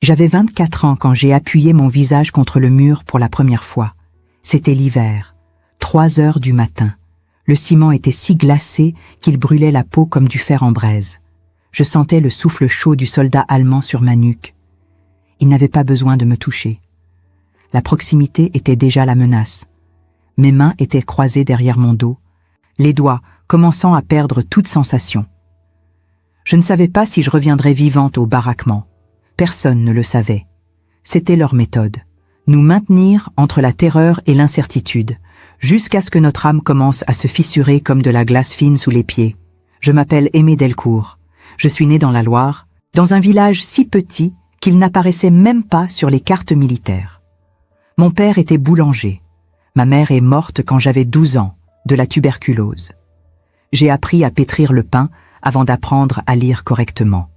J'avais 24 ans quand j'ai appuyé mon visage contre le mur pour la première fois. C'était l'hiver, 3 heures du matin. Le ciment était si glacé qu'il brûlait la peau comme du fer en braise. Je sentais le souffle chaud du soldat allemand sur ma nuque. Il n'avait pas besoin de me toucher. La proximité était déjà la menace. Mes mains étaient croisées derrière mon dos, les doigts commençant à perdre toute sensation. Je ne savais pas si je reviendrais vivante au baraquement. Personne ne le savait. C'était leur méthode. Nous maintenir entre la terreur et l'incertitude, jusqu'à ce que notre âme commence à se fissurer comme de la glace fine sous les pieds. Je m'appelle Aimée Delcourt. Je suis née dans la Loire, dans un village si petit qu'il n'apparaissait même pas sur les cartes militaires. Mon père était boulanger. Ma mère est morte quand j'avais 12 ans, de la tuberculose. J'ai appris à pétrir le pain avant d'apprendre à lire correctement.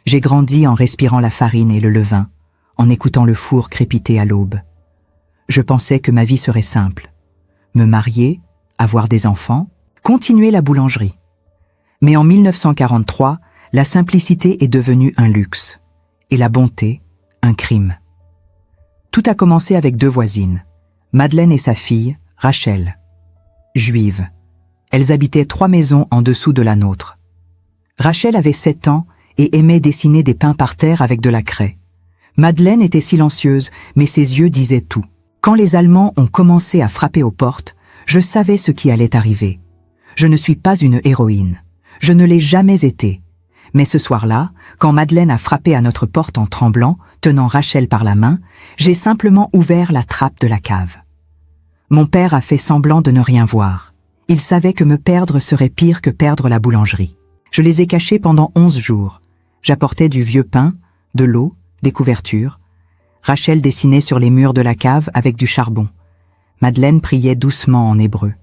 J'ai grandi en respirant la farine et le levain, en écoutant le four crépiter à l'aube. Je pensais que ma vie serait simple. Me marier, avoir des enfants, continuer la boulangerie. Mais en 1943, la simplicité est devenue un luxe, et la bonté, un crime. Tout a commencé avec 2 voisines, Madeleine et sa fille, Rachel. Juives. Elles habitaient 3 maisons en dessous de la nôtre. Rachel avait 7 ans et aimait dessiner des pains par terre avec de la craie. Madeleine était silencieuse, mais ses yeux disaient tout. Quand les Allemands ont commencé à frapper aux portes, je savais ce qui allait arriver. Je ne suis pas une héroïne. Je ne l'ai jamais été. Mais ce soir-là, quand Madeleine a frappé à notre porte en tremblant, tenant Rachel par la main, j'ai simplement ouvert la trappe de la cave. Mon père a fait semblant de ne rien voir. Il savait que me perdre serait pire que perdre la boulangerie. Je les ai cachés pendant 11 jours. J'apportais du vieux pain, de l'eau, des couvertures. Rachel dessinait sur les murs de la cave avec du charbon. Madeleine priait doucement en hébreu.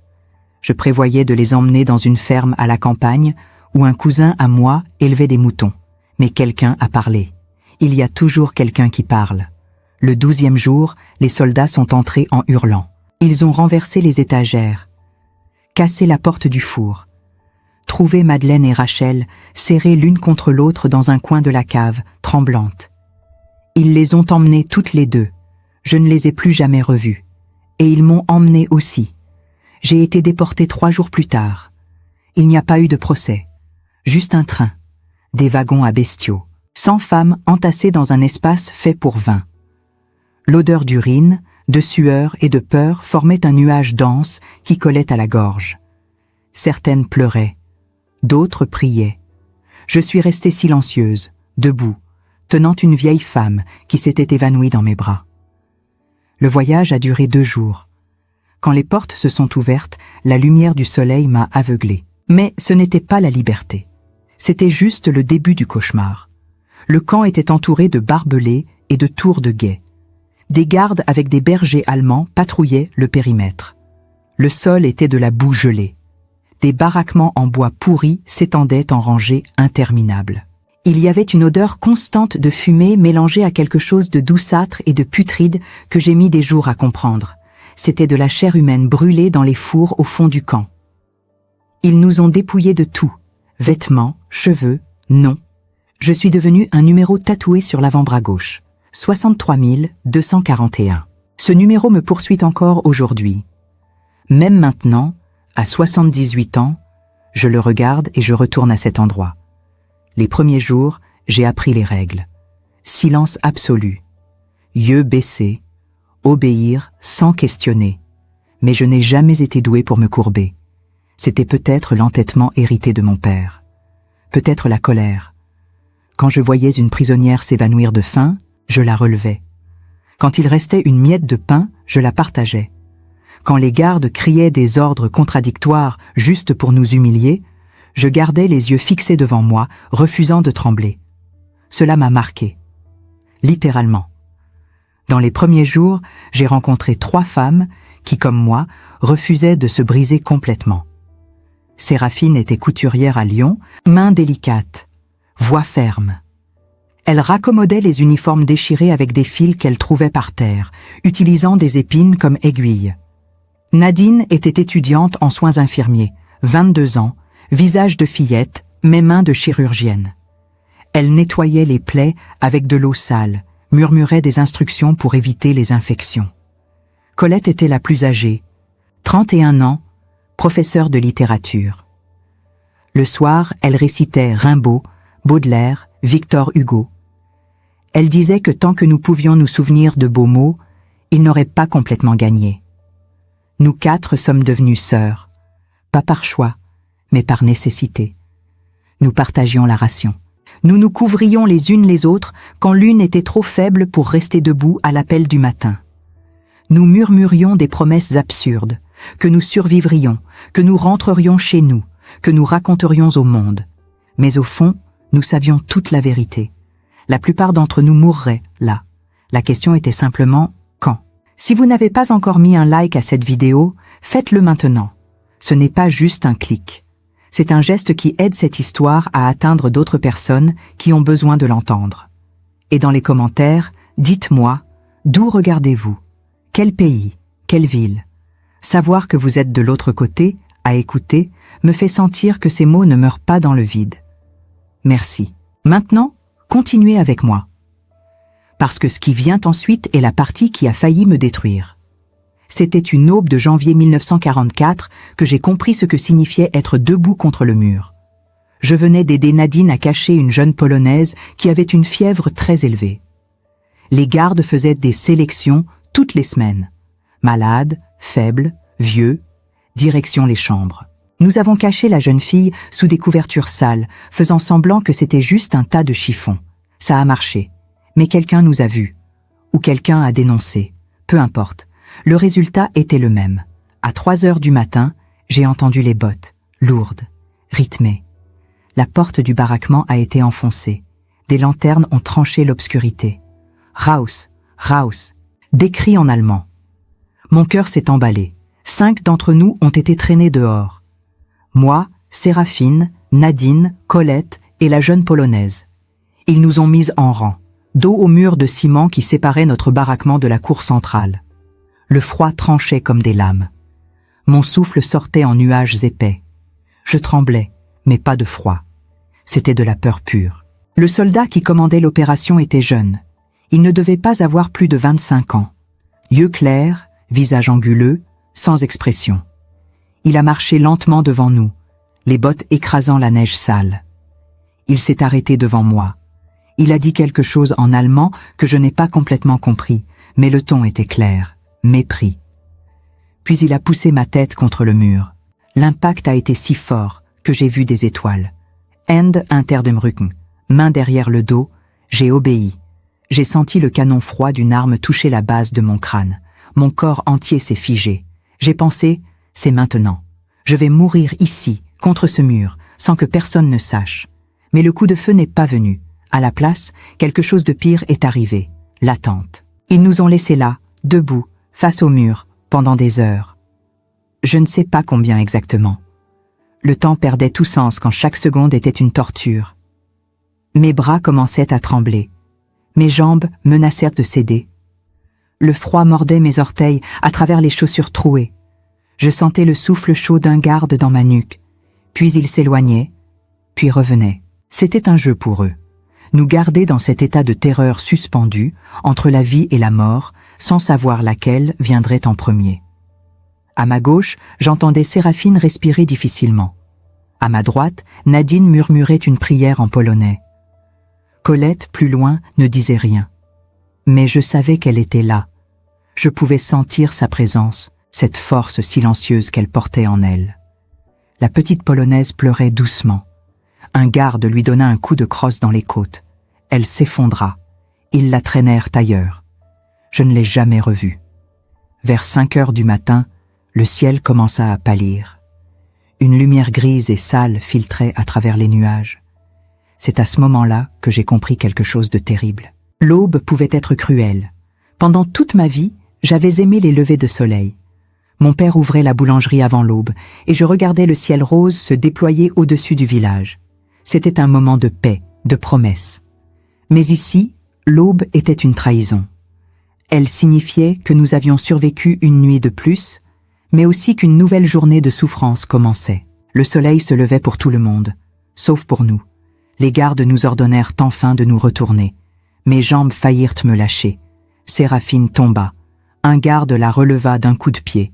Je prévoyais de les emmener dans une ferme à la campagne où un cousin à moi élevait des moutons. Mais quelqu'un a parlé. Il y a toujours quelqu'un qui parle. Le 12e jour, les soldats sont entrés en hurlant. Ils ont renversé les étagères, cassé la porte du four, trouvé Madeleine et Rachel serrées l'une contre l'autre dans un coin de la cave, tremblantes. Ils les ont emmenées toutes les 2. Je ne les ai plus jamais revues. Et ils m'ont emmenée aussi. J'ai été déportée 3 jours plus tard. Il n'y a pas eu de procès. Juste un train. Des wagons à bestiaux. 100 femmes entassées dans un espace fait pour 20. L'odeur d'urine, de sueur et de peur formait un nuage dense qui collait à la gorge. Certaines pleuraient. D'autres priaient. Je suis restée silencieuse, debout, tenant une vieille femme qui s'était évanouie dans mes bras. Le voyage a duré 2 jours. Quand les portes se sont ouvertes, la lumière du soleil m'a aveuglée. Mais ce n'était pas la liberté. C'était juste le début du cauchemar. Le camp était entouré de barbelés et de tours de guet. Des gardes avec des bergers allemands patrouillaient le périmètre. Le sol était de la boue gelée. Des baraquements en bois pourri s'étendaient en rangées interminables. Il y avait une odeur constante de fumée mélangée à quelque chose de douceâtre et de putride que j'ai mis des jours à comprendre. C'était de la chair humaine brûlée dans les fours au fond du camp. Ils nous ont dépouillés de tout. Vêtements, cheveux, noms. Je suis devenu un numéro tatoué sur l'avant-bras gauche. 63 241. Ce numéro me poursuit encore aujourd'hui. Même maintenant, à 78 ans, je le regarde et je retourne à cet endroit. Les premiers jours, j'ai appris les règles. Silence absolu. Yeux baissés. Obéir sans questionner. Mais je n'ai jamais été doué pour me courber. C'était peut-être l'entêtement hérité de mon père. Peut-être la colère. Quand je voyais une prisonnière s'évanouir de faim, je la relevais. Quand il restait une miette de pain, je la partageais. Quand les gardes criaient des ordres contradictoires juste pour nous humilier, je gardais les yeux fixés devant moi, refusant de trembler. Cela m'a marqué. Littéralement. Dans les premiers jours, j'ai rencontré 3 femmes qui, comme moi, refusaient de se briser complètement. Séraphine était couturière à Lyon, main délicate, voix ferme. Elle raccommodait les uniformes déchirés avec des fils qu'elle trouvait par terre, utilisant des épines comme aiguilles. Nadine était étudiante en soins infirmiers, 22 ans, visage de fillette, mais mains de chirurgienne. Elle nettoyait les plaies avec de l'eau sale, murmurait des instructions pour éviter les infections. Colette était la plus âgée, 31 ans, professeure de littérature. Le soir, elle récitait Rimbaud, Baudelaire, Victor Hugo. Elle disait que tant que nous pouvions nous souvenir de beaux mots, ils n'auraient pas complètement gagné. Nous 4 sommes devenues sœurs, pas par choix, mais par nécessité. Nous partagions la ration. Nous nous couvrions les unes les autres quand l'une était trop faible pour rester debout à l'appel du matin. Nous murmurions des promesses absurdes, que nous survivrions, que nous rentrerions chez nous, que nous raconterions au monde. Mais au fond, nous savions toute la vérité. La plupart d'entre nous mourraient là. La question était simplement quand. Si vous n'avez pas encore mis un like à cette vidéo, faites-le maintenant. Ce n'est pas juste un clic. C'est un geste qui aide cette histoire à atteindre d'autres personnes qui ont besoin de l'entendre. Et dans les commentaires, dites-moi, d'où regardez-vous? Quel pays? Quelle ville? Savoir que vous êtes de l'autre côté, à écouter, me fait sentir que ces mots ne meurent pas dans le vide. Merci. Maintenant, continuez avec moi. Parce que ce qui vient ensuite est la partie qui a failli me détruire. C'était une aube de janvier 1944 que j'ai compris ce que signifiait être debout contre le mur. Je venais d'aider Nadine à cacher une jeune Polonaise qui avait une fièvre très élevée. Les gardes faisaient des sélections toutes les semaines. Malades, faibles, vieux, direction les chambres. Nous avons caché la jeune fille sous des couvertures sales, faisant semblant que c'était juste un tas de chiffons. Ça a marché. Mais quelqu'un nous a vus. Ou quelqu'un a dénoncé. Peu importe. Le résultat était le même. À 3 heures du matin, j'ai entendu les bottes, lourdes, rythmées. La porte du baraquement a été enfoncée. Des lanternes ont tranché l'obscurité. Raus, raus, des cris en allemand. Mon cœur s'est emballé. 5 d'entre nous ont été traînés dehors. Moi, Séraphine, Nadine, Colette et la jeune Polonaise. Ils nous ont mises en rang, dos au mur de ciment qui séparait notre baraquement de la cour centrale. Le froid tranchait comme des lames. Mon souffle sortait en nuages épais. Je tremblais, mais pas de froid. C'était de la peur pure. Le soldat qui commandait l'opération était jeune. Il ne devait pas avoir plus de 25 ans. Yeux clairs, visage anguleux, sans expression. Il a marché lentement devant nous, les bottes écrasant la neige sale. Il s'est arrêté devant moi. Il a dit quelque chose en allemand que je n'ai pas complètement compris, mais le ton était clair. Mépris. Puis il a poussé ma tête contre le mur. L'impact a été si fort que j'ai vu des étoiles. Hände hinter dem Rücken, main derrière le dos, j'ai obéi. J'ai senti le canon froid d'une arme toucher la base de mon crâne. Mon corps entier s'est figé. J'ai pensé, c'est maintenant. Je vais mourir ici, contre ce mur, sans que personne ne sache. Mais le coup de feu n'est pas venu. À la place, quelque chose de pire est arrivé. L'attente. Ils nous ont laissés là, debout, face au mur, pendant des heures. Je ne sais pas combien exactement. Le temps perdait tout sens quand chaque seconde était une torture. Mes bras commençaient à trembler. Mes jambes menacèrent de céder. Le froid mordait mes orteils à travers les chaussures trouées. Je sentais le souffle chaud d'un garde dans ma nuque. Puis il s'éloignait, puis revenait. C'était un jeu pour eux. Nous garder dans cet état de terreur suspendu, entre la vie et la mort, sans savoir laquelle viendrait en premier. À ma gauche, j'entendais Séraphine respirer difficilement. À ma droite, Nadine murmurait une prière en polonais. Colette, plus loin, ne disait rien. Mais je savais qu'elle était là. Je pouvais sentir sa présence, cette force silencieuse qu'elle portait en elle. La petite Polonaise pleurait doucement. Un garde lui donna un coup de crosse dans les côtes. Elle s'effondra. Ils la traînèrent ailleurs. Je ne l'ai jamais revue. Vers 5 heures du matin, le ciel commença à pâlir. Une lumière grise et sale filtrait à travers les nuages. C'est à ce moment-là que j'ai compris quelque chose de terrible. L'aube pouvait être cruelle. Pendant toute ma vie, j'avais aimé les levées de soleil. Mon père ouvrait la boulangerie avant l'aube et je regardais le ciel rose se déployer au-dessus du village. C'était un moment de paix, de promesse. Mais ici, l'aube était une trahison. Elle signifiait que nous avions survécu une nuit de plus, mais aussi qu'une nouvelle journée de souffrance commençait. Le soleil se levait pour tout le monde, sauf pour nous. Les gardes nous ordonnèrent enfin de nous retourner. Mes jambes faillirent me lâcher. Séraphine tomba. Un garde la releva d'un coup de pied.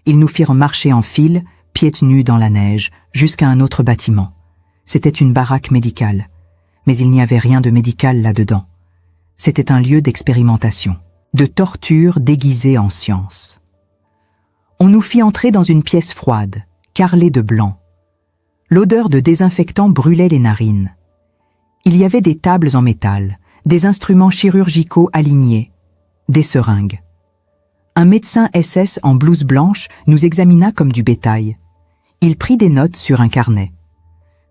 Ils nous firent marcher en file, pieds nus dans la neige, jusqu'à un autre bâtiment. C'était une baraque médicale. Mais il n'y avait rien de médical là-dedans. C'était un lieu d'expérimentation, de torture déguisée en science. On nous fit entrer dans une pièce froide, carrelée de blanc. L'odeur de désinfectant brûlait les narines. Il y avait des tables en métal, des instruments chirurgicaux alignés, des seringues. Un médecin SS en blouse blanche nous examina comme du bétail. Il prit des notes sur un carnet.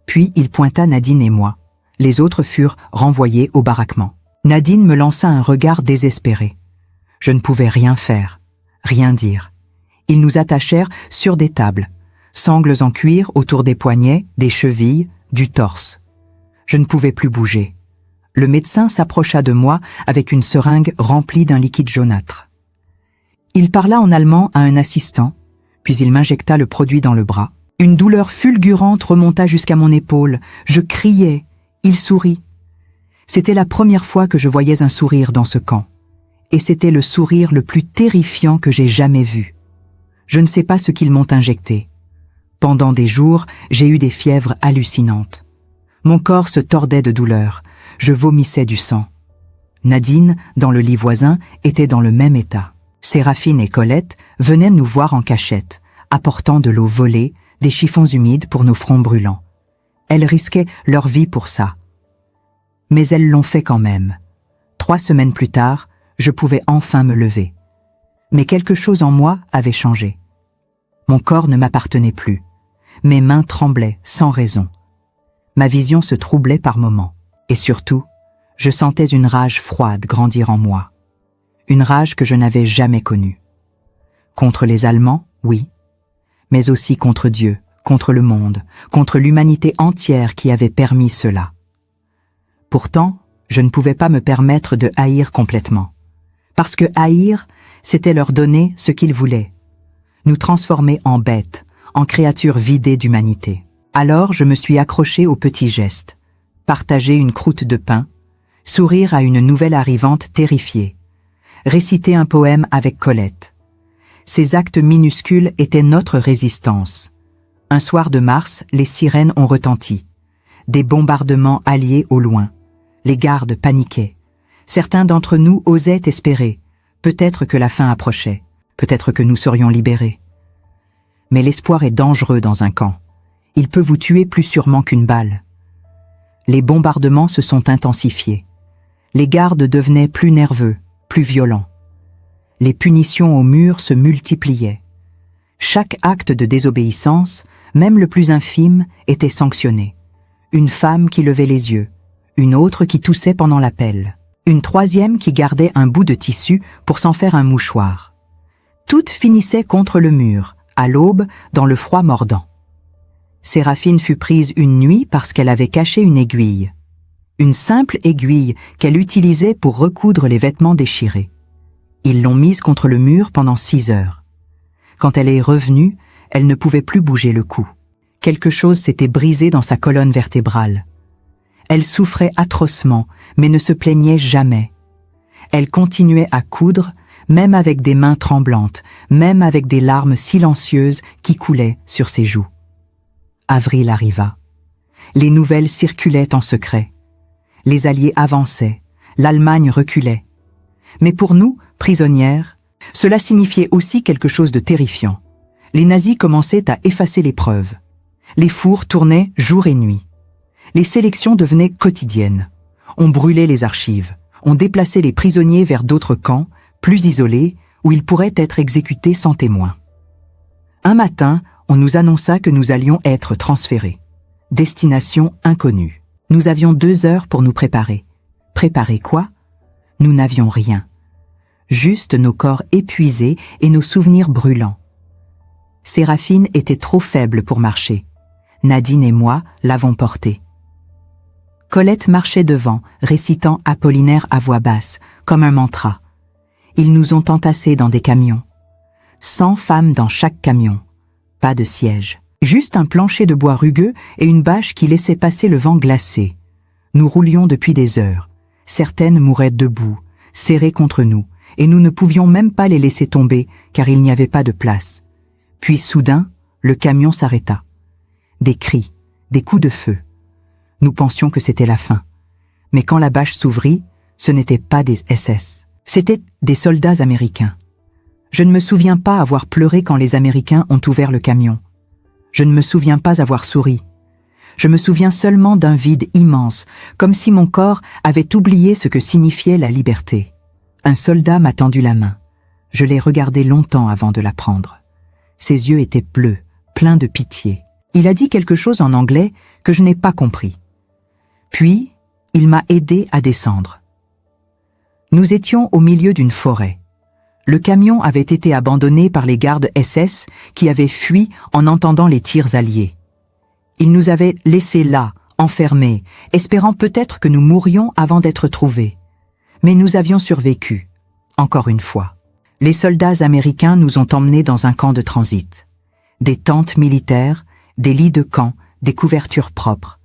Puis il pointa Nadine et moi. Les autres furent renvoyés au baraquement. Nadine me lança un regard désespéré. Je ne pouvais rien faire, rien dire. Ils nous attachèrent sur des tables, sangles en cuir autour des poignets, des chevilles, du torse. Je ne pouvais plus bouger. Le médecin s'approcha de moi avec une seringue remplie d'un liquide jaunâtre. Il parla en allemand à un assistant, puis il m'injecta le produit dans le bras. Une douleur fulgurante remonta jusqu'à mon épaule. Je criais. Il sourit. C'était la première fois que je voyais un sourire dans ce camp. Et c'était le sourire le plus terrifiant que j'ai jamais vu. Je ne sais pas ce qu'ils m'ont injecté. Pendant des jours, j'ai eu des fièvres hallucinantes. Mon corps se tordait de douleur. Je vomissais du sang. Nadine, dans le lit voisin, était dans le même état. Séraphine et Colette venaient nous voir en cachette, apportant de l'eau volée, des chiffons humides pour nos fronts brûlants. Elles risquaient leur vie pour ça. Mais elles l'ont fait quand même. 3 semaines plus tard, je pouvais enfin me lever. Mais quelque chose en moi avait changé. Mon corps ne m'appartenait plus. Mes mains tremblaient sans raison. Ma vision se troublait par moments. Et surtout, je sentais une rage froide grandir en moi. Une rage que je n'avais jamais connue. Contre les Allemands, oui, mais aussi contre Dieu, contre le monde, contre l'humanité entière qui avait permis cela. Pourtant, je ne pouvais pas me permettre de haïr complètement. Parce que haïr, c'était leur donner ce qu'ils voulaient. Nous transformer en bêtes, en créatures vidées d'humanité. Alors je me suis accroché aux petits gestes. Partager une croûte de pain, sourire à une nouvelle arrivante terrifiée, réciter un poème avec Colette. Ces actes minuscules étaient notre résistance. Un soir de mars, les sirènes ont retenti. Des bombardements alliés au loin. Les gardes paniquaient. Certains d'entre nous osaient espérer. Peut-être que la fin approchait. Peut-être que nous serions libérés. Mais l'espoir est dangereux dans un camp. Il peut vous tuer plus sûrement qu'une balle. Les bombardements se sont intensifiés. Les gardes devenaient plus nerveux, plus violents. Les punitions au mur se multipliaient. Chaque acte de désobéissance, même le plus infime, était sanctionné. Une femme qui levait les yeux, une autre qui toussait pendant l'appel, une troisième qui gardait un bout de tissu pour s'en faire un mouchoir. Toutes finissaient contre le mur, à l'aube, dans le froid mordant. Séraphine fut prise une nuit parce qu'elle avait caché une aiguille. Une simple aiguille qu'elle utilisait pour recoudre les vêtements déchirés. Ils l'ont mise contre le mur pendant 6 heures. Quand elle est revenue, elle ne pouvait plus bouger le cou. Quelque chose s'était brisé dans sa colonne vertébrale. Elle souffrait atrocement, mais ne se plaignait jamais. Elle continuait à coudre, même avec des mains tremblantes, même avec des larmes silencieuses qui coulaient sur ses joues. Avril arriva. Les nouvelles circulaient en secret. Les Alliés avançaient, l'Allemagne reculait. Mais pour nous, prisonnières, cela signifiait aussi quelque chose de terrifiant. Les nazis commençaient à effacer les preuves. Les fours tournaient jour et nuit. Les sélections devenaient quotidiennes. On brûlait les archives. On déplaçait les prisonniers vers d'autres camps, plus isolés, où ils pourraient être exécutés sans témoin. Un matin, on nous annonça que nous allions être transférés. Destination inconnue. Nous avions 2 heures pour nous préparer. Préparer quoi? Nous n'avions rien. Juste nos corps épuisés et nos souvenirs brûlants. Séraphine était trop faible pour marcher. Nadine et moi l'avons portée. Colette marchait devant, récitant Apollinaire à voix basse, comme un mantra. Ils nous ont entassés dans des camions. 100 femmes dans chaque camion. Pas de siège. Juste un plancher de bois rugueux et une bâche qui laissait passer le vent glacé. Nous roulions depuis des heures. Certaines mouraient debout, serrées contre nous, et nous ne pouvions même pas les laisser tomber, car il n'y avait pas de place. Puis soudain, le camion s'arrêta. Des cris, des coups de feu. Nous pensions que c'était la fin. Mais quand la bâche s'ouvrit, ce n'étaient pas des SS. C'étaient des soldats américains. Je ne me souviens pas avoir pleuré quand les Américains ont ouvert le camion. Je ne me souviens pas avoir souri. Je me souviens seulement d'un vide immense, comme si mon corps avait oublié ce que signifiait la liberté. Un soldat m'a tendu la main. Je l'ai regardé longtemps avant de la prendre. Ses yeux étaient bleus, pleins de pitié. Il a dit quelque chose en anglais que je n'ai pas compris. Puis, il m'a aidé à descendre. Nous étions au milieu d'une forêt. Le camion avait été abandonné par les gardes SS qui avaient fui en entendant les tirs alliés. Ils nous avaient laissés là, enfermés, espérant peut-être que nous mourions avant d'être trouvés. Mais nous avions survécu, encore une fois. Les soldats américains nous ont emmenés dans un camp de transit. Des tentes militaires, des lits de camp, des couvertures propres,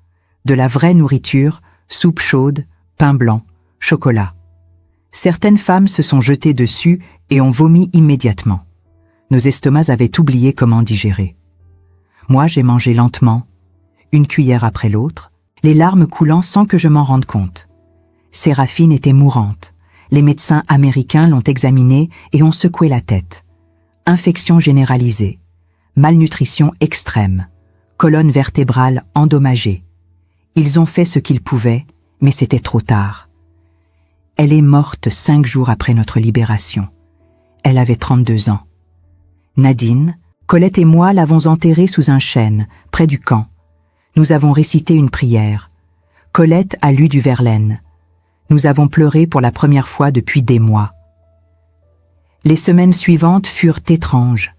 de la vraie nourriture, soupe chaude, pain blanc, chocolat. Certaines femmes se sont jetées dessus et ont vomi immédiatement. Nos estomacs avaient oublié comment digérer. Moi, j'ai mangé lentement, une cuillère après l'autre, les larmes coulant sans que je m'en rende compte. Séraphine était mourante. Les médecins américains l'ont examinée et ont secoué la tête. Infection généralisée, malnutrition extrême, colonne vertébrale endommagée. Ils ont fait ce qu'ils pouvaient, mais c'était trop tard. Elle est morte 5 jours après notre libération. Elle avait 32 ans. Nadine, Colette et moi l'avons enterrée sous un chêne, près du camp. Nous avons récité une prière. Colette a lu du Verlaine. Nous avons pleuré pour la première fois depuis des mois. Les semaines suivantes furent étranges.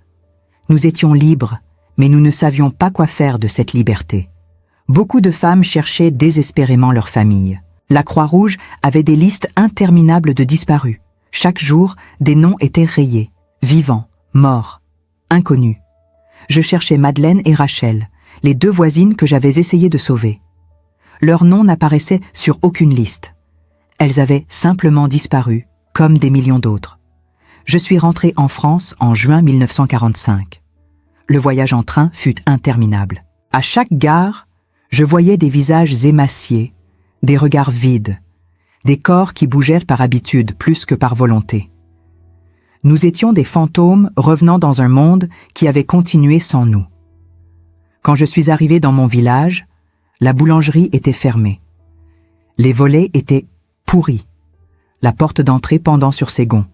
Nous étions libres, mais nous ne savions pas quoi faire de cette liberté. Beaucoup de femmes cherchaient désespérément leur famille. La Croix-Rouge avait des listes interminables de disparus. Chaque jour, des noms étaient rayés. Vivants, morts, inconnus. Je cherchais Madeleine et Rachel, les 2 voisines que j'avais essayé de sauver. Leurs noms n'apparaissaient sur aucune liste. Elles avaient simplement disparu, comme des millions d'autres. Je suis rentré en France en juin 1945. Le voyage en train fut interminable. À chaque gare, je voyais des visages émaciés, des regards vides, des corps qui bougeaient par habitude plus que par volonté. Nous étions des fantômes revenant dans un monde qui avait continué sans nous. Quand je suis arrivé dans mon village, la boulangerie était fermée. Les volets étaient pourris, la porte d'entrée pendant sur ses gonds.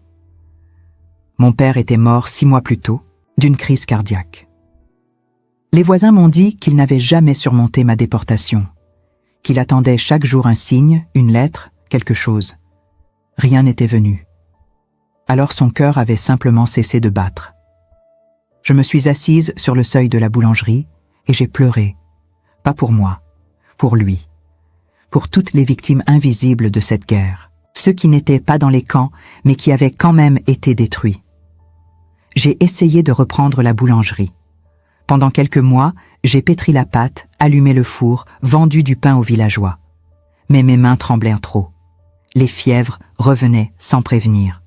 Mon père était mort 6 mois plus tôt, d'une crise cardiaque. Les voisins m'ont dit qu'ils n'avaient jamais surmonté ma déportation, qu'il attendait chaque jour un signe, une lettre, quelque chose. Rien n'était venu. Alors son cœur avait simplement cessé de battre. Je me suis assise sur le seuil de la boulangerie et j'ai pleuré. Pas pour moi, pour lui. Pour toutes les victimes invisibles de cette guerre. Ceux qui n'étaient pas dans les camps, mais qui avaient quand même été détruits. J'ai essayé de reprendre la boulangerie. Pendant quelques mois, j'ai pétri la pâte, allumé le four, vendu du pain aux villageois. Mais mes mains tremblaient trop. Les fièvres revenaient sans prévenir.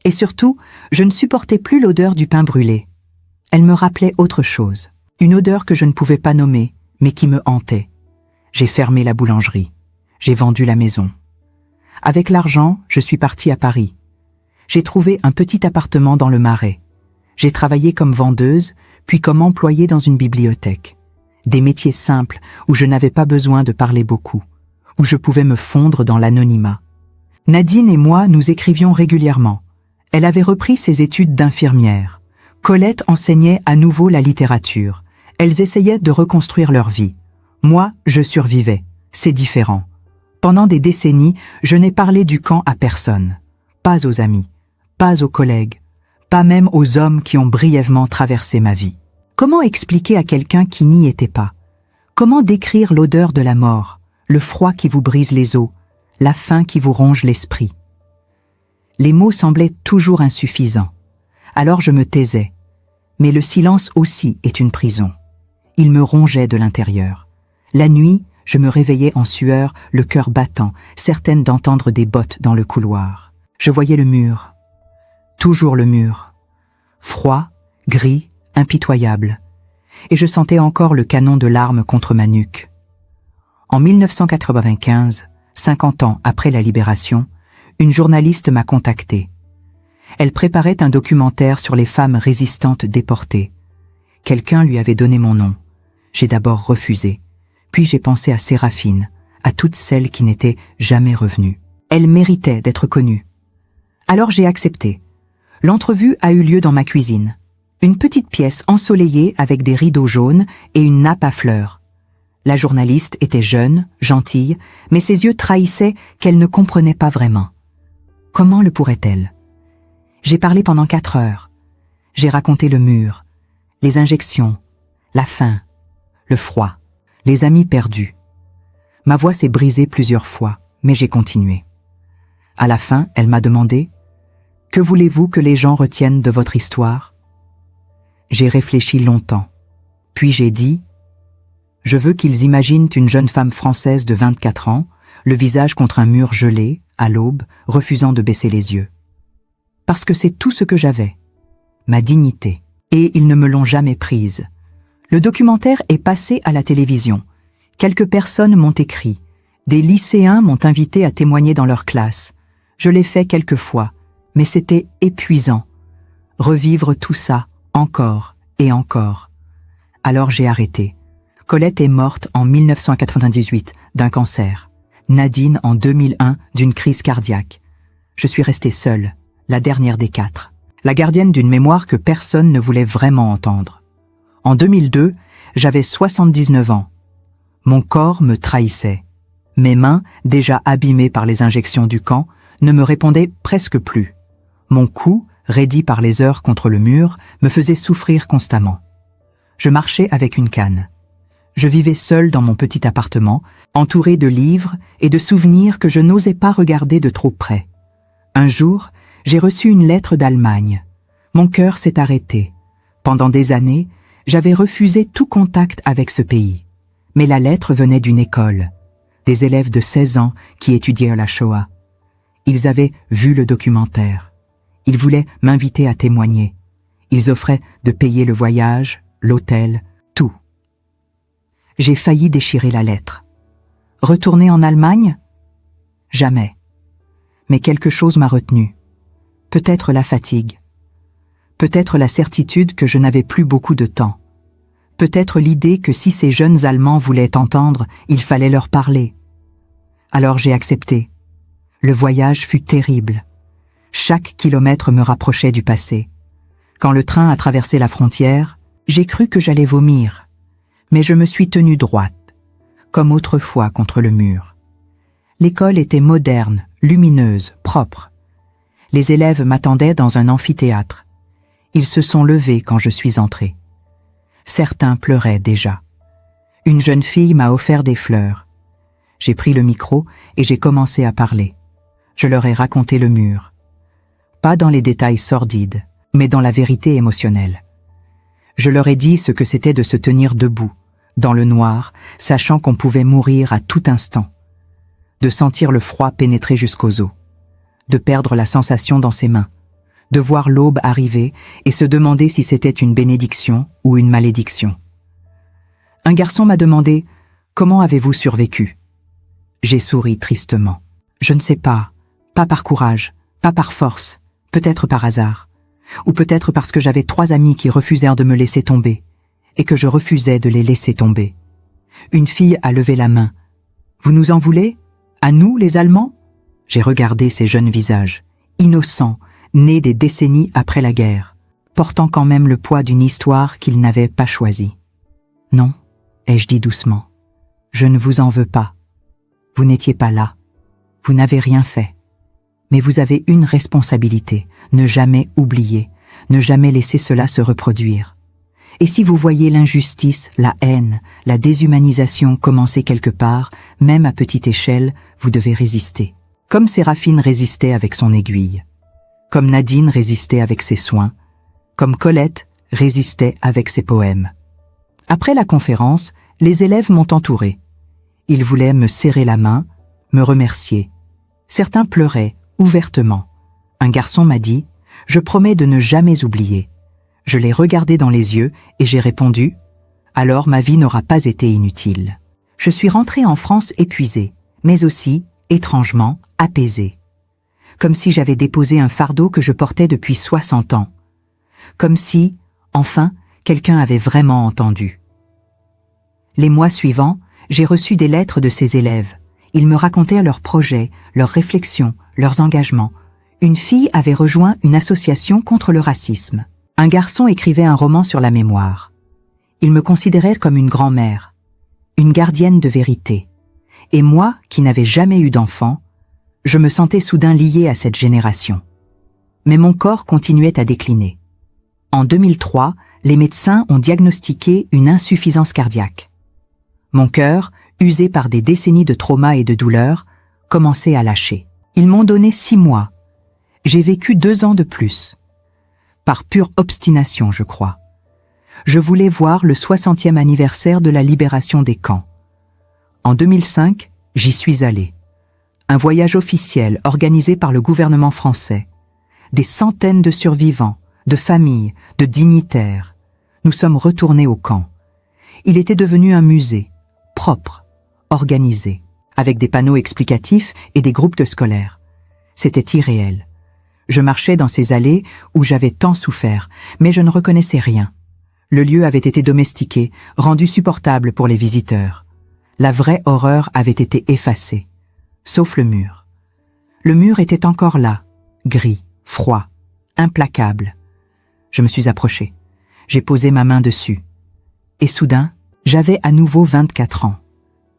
Et surtout, je ne supportais plus l'odeur du pain brûlé. Elle me rappelait autre chose. Une odeur que je ne pouvais pas nommer, mais qui me hantait. J'ai fermé la boulangerie. J'ai vendu la maison. Avec l'argent, je suis partie à Paris. J'ai trouvé un petit appartement dans le Marais. J'ai travaillé comme vendeuse, puis comme employée dans une bibliothèque. Des métiers simples où je n'avais pas besoin de parler beaucoup, où je pouvais me fondre dans l'anonymat. Nadine et moi nous écrivions régulièrement. Elle avait repris ses études d'infirmière. Colette enseignait à nouveau la littérature. Elles essayaient de reconstruire leur vie. Moi, je survivais. C'est différent. Pendant des décennies, je n'ai parlé du camp à personne. Pas aux amis, pas aux collègues, pas même aux hommes qui ont brièvement traversé ma vie. Comment expliquer à quelqu'un qui n'y était pas? Comment décrire l'odeur de la mort, le froid qui vous brise les os, la faim qui vous ronge l'esprit? Les mots semblaient toujours insuffisants. Alors je me taisais. Mais le silence aussi est une prison. Il me rongeait de l'intérieur. La nuit, Je me réveillais en sueur, le cœur battant, certaine d'entendre des bottes dans le couloir. Je voyais le mur. Toujours le mur. Froid, gris, impitoyable. Et je sentais encore le canon de l'arme contre ma nuque. En 1995, 50 ans après la libération, une journaliste m'a contacté. Elle préparait un documentaire sur les femmes résistantes déportées. Quelqu'un lui avait donné mon nom. J'ai d'abord refusé. Puis j'ai pensé à Séraphine, à toutes celles qui n'étaient jamais revenues. Elle méritait d'être connue. Alors j'ai accepté. L'entrevue a eu lieu dans ma cuisine. Une petite pièce ensoleillée avec des rideaux jaunes et une nappe à fleurs. La journaliste était jeune, gentille, mais ses yeux trahissaient qu'elle ne comprenait pas vraiment. Comment le pourrait-elle? J'ai parlé pendant 4 heures. J'ai raconté le mur, les injections, la faim, le froid. Les amis perdus. Ma voix s'est brisée plusieurs fois, mais j'ai continué. À la fin, elle m'a demandé « Que voulez-vous que les gens retiennent de votre histoire ?» J'ai réfléchi longtemps. Puis j'ai dit « Je veux qu'ils imaginent une jeune femme française de 24 ans, le visage contre un mur gelé, à l'aube, refusant de baisser les yeux. Parce que c'est tout ce que j'avais, ma dignité, et ils ne me l'ont jamais prise. » Le documentaire est passé à la télévision. Quelques personnes m'ont écrit. Des lycéens m'ont invité à témoigner dans leur classe. Je l'ai fait quelques fois, mais c'était épuisant. Revivre tout ça, encore et encore. Alors j'ai arrêté. Colette est morte en 1998 d'un cancer. Nadine en 2001 d'une crise cardiaque. Je suis restée seule, la dernière des 4. La gardienne d'une mémoire que personne ne voulait vraiment entendre. En 2002, j'avais 79 ans. Mon corps me trahissait. Mes mains, déjà abîmées par les injections du camp, ne me répondaient presque plus. Mon cou, raidi par les heures contre le mur, me faisait souffrir constamment. Je marchais avec une canne. Je vivais seule dans mon petit appartement, entourée de livres et de souvenirs que je n'osais pas regarder de trop près. Un jour, j'ai reçu une lettre d'Allemagne. Mon cœur s'est arrêté. Pendant des années, j'avais refusé tout contact avec ce pays. Mais la lettre venait d'une école, des élèves de 16 ans qui étudiaient la Shoah. Ils avaient vu le documentaire. Ils voulaient m'inviter à témoigner. Ils offraient de payer le voyage, l'hôtel, tout. J'ai failli déchirer la lettre. Retourner en Allemagne? Jamais. Mais quelque chose m'a retenu. Peut-être la fatigue. Peut-être la certitude que je n'avais plus beaucoup de temps. Peut-être l'idée que si ces jeunes Allemands voulaient entendre, il fallait leur parler. Alors j'ai accepté. Le voyage fut terrible. Chaque kilomètre me rapprochait du passé. Quand le train a traversé la frontière, j'ai cru que j'allais vomir. Mais je me suis tenue droite, comme autrefois contre le mur. L'école était moderne, lumineuse, propre. Les élèves m'attendaient dans un amphithéâtre. Ils se sont levés quand je suis entrée. Certains pleuraient déjà. Une jeune fille m'a offert des fleurs. J'ai pris le micro et j'ai commencé à parler. Je leur ai raconté le mur. Pas dans les détails sordides, mais dans la vérité émotionnelle. Je leur ai dit ce que c'était de se tenir debout, dans le noir, sachant qu'on pouvait mourir à tout instant. De sentir le froid pénétrer jusqu'aux os. De perdre la sensation dans ses mains. De voir l'aube arriver et se demander si c'était une bénédiction ou une malédiction. Un garçon m'a demandé « Comment avez-vous survécu ?» J'ai souri tristement. Je ne sais pas par courage, pas par force, peut-être par hasard. Ou peut-être parce que j'avais 3 amis qui refusèrent de me laisser tomber, et que je refusais de les laisser tomber. Une fille a levé la main. « Vous nous en voulez? À nous, les Allemands ?» J'ai regardé ces jeunes visages, innocents, nés des décennies après la guerre, portant quand même le poids d'une histoire qu'ils n'avaient pas choisie. « Non, » ai-je dit doucement, « je ne vous en veux pas. Vous n'étiez pas là. Vous n'avez rien fait. Mais vous avez une responsabilité, ne jamais oublier, ne jamais laisser cela se reproduire. Et si vous voyez l'injustice, la haine, la déshumanisation commencer quelque part, même à petite échelle, vous devez résister. Comme Séraphine résistait avec son aiguille. Comme Nadine résistait avec ses soins. Comme Colette résistait avec ses poèmes. Après la conférence, les élèves m'ont entouré. Ils voulaient me serrer la main, me remercier. Certains pleuraient, ouvertement. Un garçon m'a dit « Je promets de ne jamais oublier ». Je l'ai regardé dans les yeux et j'ai répondu « Alors ma vie n'aura pas été inutile ». Je suis rentrée en France épuisée, mais aussi, étrangement, apaisée. Comme si j'avais déposé un fardeau que je portais depuis 60 ans. Comme si, enfin, quelqu'un avait vraiment entendu. Les mois suivants, j'ai reçu des lettres de ces élèves. Ils me racontaient leurs projets, leurs réflexions, leurs engagements. Une fille avait rejoint une association contre le racisme. Un garçon écrivait un roman sur la mémoire. Il me considérait comme une grand-mère, une gardienne de vérité. Et moi, qui n'avais jamais eu d'enfant, je me sentais soudain liée à cette génération. Mais mon corps continuait à décliner. En 2003, les médecins ont diagnostiqué une insuffisance cardiaque. Mon cœur, usé par des décennies de trauma et de douleur, commençait à lâcher. Ils m'ont donné 6 mois. J'ai vécu 2 ans de plus. Par pure obstination, je crois. Je voulais voir le 60e anniversaire de la libération des camps. En 2005, j'y suis allée. Un voyage officiel organisé par le gouvernement français. Des centaines de survivants, de familles, de dignitaires. Nous sommes retournés au camp. Il était devenu un musée, propre, organisé, avec des panneaux explicatifs et des groupes de scolaires. C'était irréel. Je marchais dans ces allées où j'avais tant souffert, mais je ne reconnaissais rien. Le lieu avait été domestiqué, rendu supportable pour les visiteurs. La vraie horreur avait été effacée, sauf le mur. Le mur était encore là, gris, froid, implacable. Je me suis approchée. J'ai posé ma main dessus. Et soudain, j'avais à nouveau 24 ans.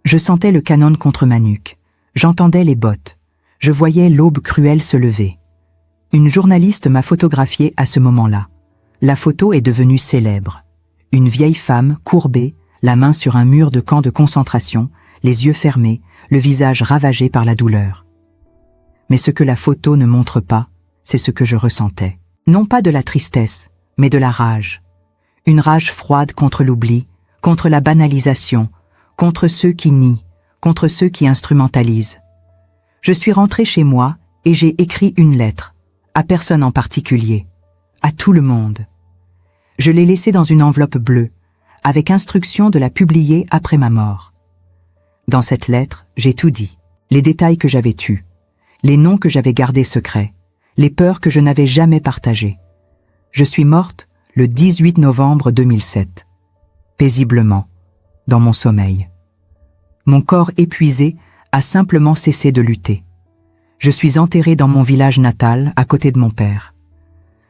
Je sentais le canon contre ma nuque. J'entendais les bottes. Je voyais l'aube cruelle se lever. Une journaliste m'a photographiée à ce moment-là. La photo est devenue célèbre. Une vieille femme, courbée, la main sur un mur de camp de concentration, les yeux fermés, le visage ravagé par la douleur. Mais ce que la photo ne montre pas, c'est ce que je ressentais. Non pas de la tristesse, mais de la rage. Une rage froide contre l'oubli, contre la banalisation, contre ceux qui nient, contre ceux qui instrumentalisent. Je suis rentrée chez moi et j'ai écrit une lettre, à personne en particulier, à tout le monde. Je l'ai laissée dans une enveloppe bleue, avec instruction de la publier après ma mort. Dans cette lettre, j'ai tout dit, les détails que j'avais tus, les noms que j'avais gardés secrets, les peurs que je n'avais jamais partagées. Je suis morte le 18 novembre 2007, paisiblement, dans mon sommeil. Mon corps épuisé a simplement cessé de lutter. Je suis enterrée dans mon village natal, à côté de mon père.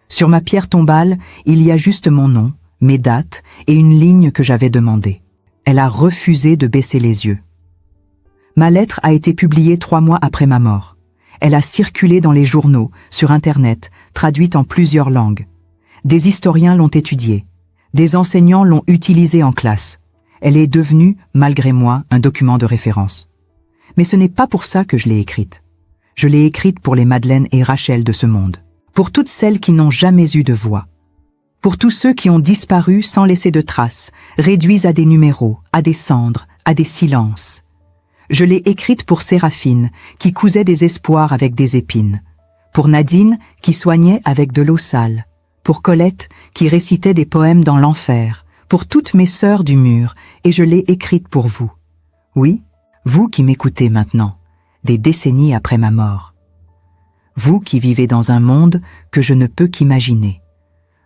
Sur ma pierre tombale, il y a juste mon nom, mes dates et une ligne que j'avais demandée. Elle a refusé de baisser les yeux. Ma lettre a été publiée 3 mois après ma mort. Elle a circulé dans les journaux, sur Internet, traduite en plusieurs langues. Des historiens l'ont étudiée. Des enseignants l'ont utilisée en classe. Elle est devenue, malgré moi, un document de référence. Mais ce n'est pas pour ça que je l'ai écrite. Je l'ai écrite pour les Madeleine et Rachel de ce monde. Pour toutes celles qui n'ont jamais eu de voix. Pour tous ceux qui ont disparu sans laisser de traces, réduits à des numéros, à des cendres, à des silences. Je l'ai écrite pour Séraphine, qui cousait des espoirs avec des épines. Pour Nadine, qui soignait avec de l'eau sale. Pour Colette, qui récitait des poèmes dans l'enfer. Pour toutes mes sœurs du mur, et je l'ai écrite pour vous. Oui, vous qui m'écoutez maintenant, des décennies après ma mort. Vous qui vivez dans un monde que je ne peux qu'imaginer.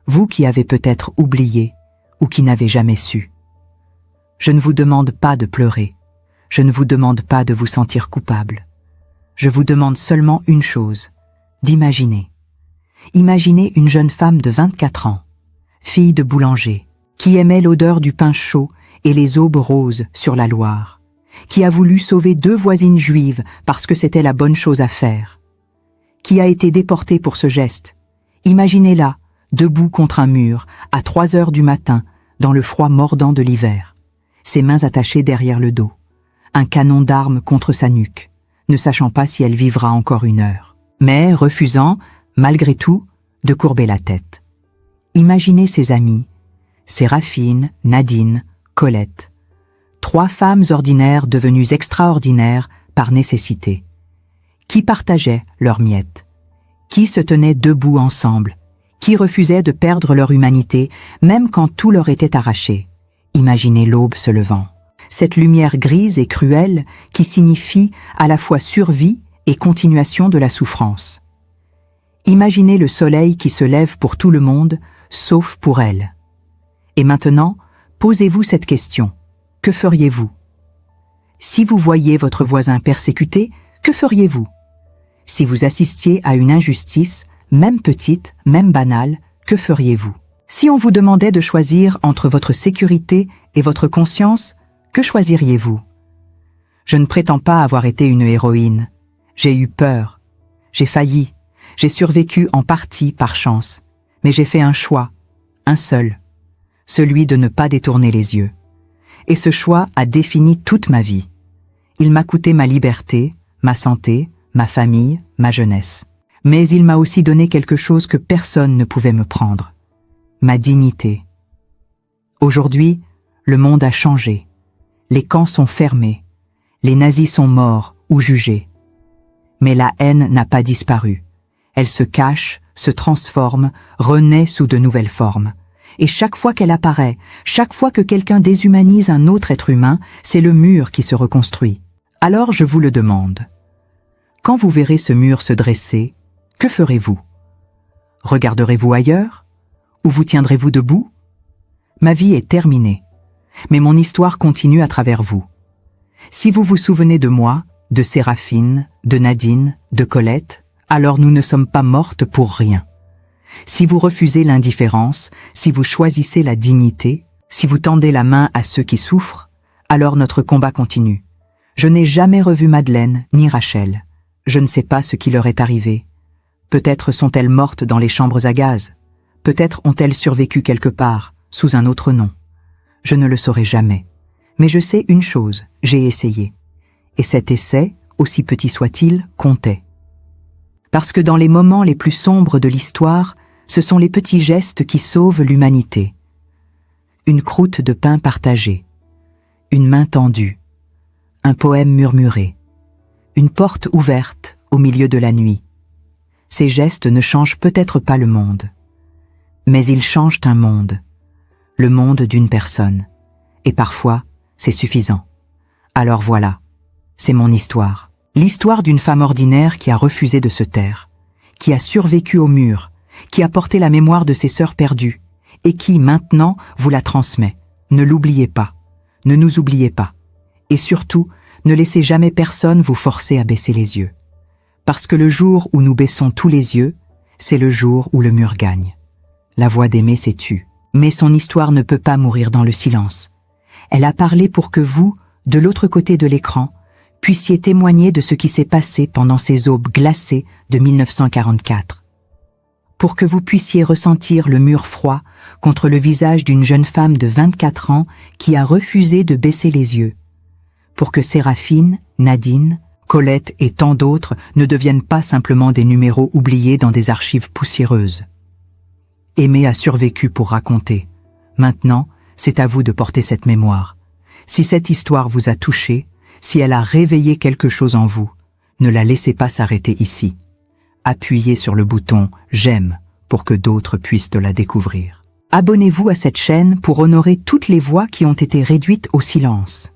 Vous qui avez peut-être oublié ou qui n'avez jamais su. Je ne vous demande pas de pleurer. Je ne vous demande pas de vous sentir coupable. Je vous demande seulement une chose, d'imaginer. Imaginez une jeune femme de 24 ans, fille de boulanger, qui aimait l'odeur du pain chaud et les aubes roses sur la Loire, qui a voulu sauver 2 voisines juives parce que c'était la bonne chose à faire, qui a été déportée pour ce geste. Imaginez-la, debout contre un mur, à 3 heures du matin, dans le froid mordant de l'hiver, ses mains attachées derrière le dos, un canon d'armes contre sa nuque, ne sachant pas si elle vivra encore 1 heure, mais refusant, malgré tout, de courber la tête. Imaginez ses amis, Séraphine, Nadine, Colette, 3 femmes ordinaires devenues extraordinaires par nécessité, qui partageaient leurs miettes, qui se tenaient debout ensemble, qui refusaient de perdre leur humanité, même quand tout leur était arraché. Imaginez l'aube se levant, cette lumière grise et cruelle qui signifie à la fois survie et continuation de la souffrance. Imaginez le soleil qui se lève pour tout le monde, sauf pour elle. Et maintenant, posez-vous cette question. Que feriez-vous? Si vous voyiez votre voisin persécuté, que feriez-vous? Si vous assistiez à une injustice, même petite, même banale, que feriez-vous? Si on vous demandait de choisir entre votre sécurité et votre conscience, que choisiriez-vous? Je ne prétends pas avoir été une héroïne. J'ai eu peur. J'ai failli. J'ai survécu en partie par chance. Mais j'ai fait un choix, un seul, celui de ne pas détourner les yeux. Et ce choix a défini toute ma vie. Il m'a coûté ma liberté, ma santé, ma famille, ma jeunesse. Mais il m'a aussi donné quelque chose que personne ne pouvait me prendre. Ma dignité. Aujourd'hui, le monde a changé. Les camps sont fermés. Les nazis sont morts ou jugés. Mais la haine n'a pas disparu. Elle se cache, se transforme, renaît sous de nouvelles formes. Et chaque fois qu'elle apparaît, chaque fois que quelqu'un déshumanise un autre être humain, c'est le mur qui se reconstruit. Alors je vous le demande. Quand vous verrez ce mur se dresser, que ferez-vous? Regarderez-vous ailleurs? Ou vous tiendrez-vous debout? Ma vie est terminée, mais mon histoire continue à travers vous. Si vous vous souvenez de moi, de Séraphine, de Nadine, de Colette, alors nous ne sommes pas mortes pour rien. Si vous refusez l'indifférence, si vous choisissez la dignité, si vous tendez la main à ceux qui souffrent, alors notre combat continue. Je n'ai jamais revu Madeleine ni Rachel. Je ne sais pas ce qui leur est arrivé. Peut-être sont-elles mortes dans les chambres à gaz. Peut-être ont-elles survécu quelque part, sous un autre nom. Je ne le saurai jamais. Mais je sais une chose, j'ai essayé. Et cet essai, aussi petit soit-il, comptait. Parce que dans les moments les plus sombres de l'histoire, ce sont les petits gestes qui sauvent l'humanité. Une croûte de pain partagée, une main tendue, un poème murmuré, une porte ouverte au milieu de la nuit. Ces gestes ne changent peut-être pas le monde, mais ils changent un monde, le monde d'une personne. Et parfois, c'est suffisant. Alors voilà, c'est mon histoire. L'histoire d'une femme ordinaire qui a refusé de se taire, qui a survécu au mur, qui a porté la mémoire de ses sœurs perdues, et qui, maintenant, vous la transmet. Ne l'oubliez pas, ne nous oubliez pas. Et surtout, ne laissez jamais personne vous forcer à baisser les yeux. Parce que le jour où nous baissons tous les yeux, c'est le jour où le mur gagne. La voix d'Aimée s'est tue, mais son histoire ne peut pas mourir dans le silence. Elle a parlé pour que vous, de l'autre côté de l'écran, puissiez témoigner de ce qui s'est passé pendant ces aubes glacées de 1944. Pour que vous puissiez ressentir le mur froid contre le visage d'une jeune femme de 24 ans qui a refusé de baisser les yeux. Pour que Séraphine, Nadine, Colette et tant d'autres ne deviennent pas simplement des numéros oubliés dans des archives poussiéreuses. Aimée a survécu pour raconter. Maintenant, c'est à vous de porter cette mémoire. Si cette histoire vous a touché, si elle a réveillé quelque chose en vous, ne la laissez pas s'arrêter ici. Appuyez sur le bouton « J'aime » pour que d'autres puissent la découvrir. Abonnez-vous à cette chaîne pour honorer toutes les voix qui ont été réduites au silence.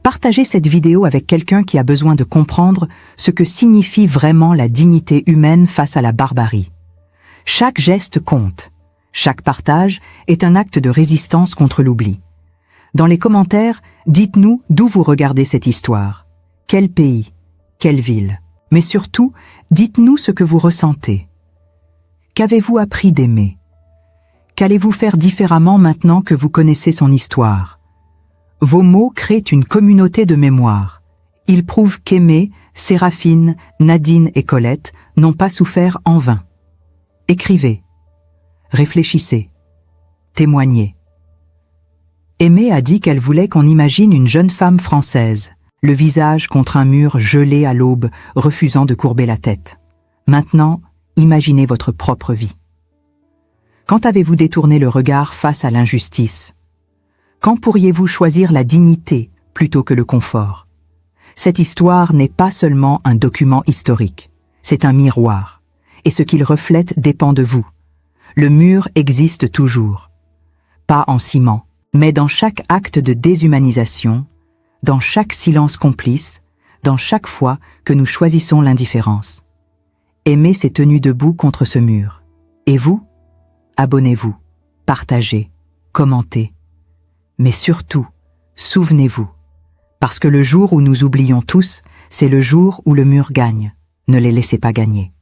Partagez cette vidéo avec quelqu'un qui a besoin de comprendre ce que signifie vraiment la dignité humaine face à la barbarie. Chaque geste compte. Chaque partage est un acte de résistance contre l'oubli. Dans les commentaires, dites-nous d'où vous regardez cette histoire. Quel pays? Quelle ville? Mais surtout, dites-nous ce que vous ressentez. Qu'avez-vous appris d'Aimée? Qu'allez-vous faire différemment maintenant que vous connaissez son histoire? Vos mots créent une communauté de mémoire. Ils prouvent qu'Aimée, Séraphine, Nadine et Colette n'ont pas souffert en vain. Écrivez. Réfléchissez. Témoignez. Aimée a dit qu'elle voulait qu'on imagine une jeune femme française, le visage contre un mur gelé à l'aube, refusant de courber la tête. Maintenant, imaginez votre propre vie. Quand avez-vous détourné le regard face à l'injustice? Quand pourriez-vous choisir la dignité plutôt que le confort? Cette histoire n'est pas seulement un document historique, c'est un miroir, et ce qu'il reflète dépend de vous. Le mur existe toujours, pas en ciment, mais dans chaque acte de déshumanisation, dans chaque silence complice, dans chaque fois que nous choisissons l'indifférence. Aimez s'est tenu debout contre ce mur. Et vous? Abonnez-vous, partagez, commentez. Mais surtout, souvenez-vous, parce que le jour où nous oublions tous, c'est le jour où le mur gagne. Ne les laissez pas gagner.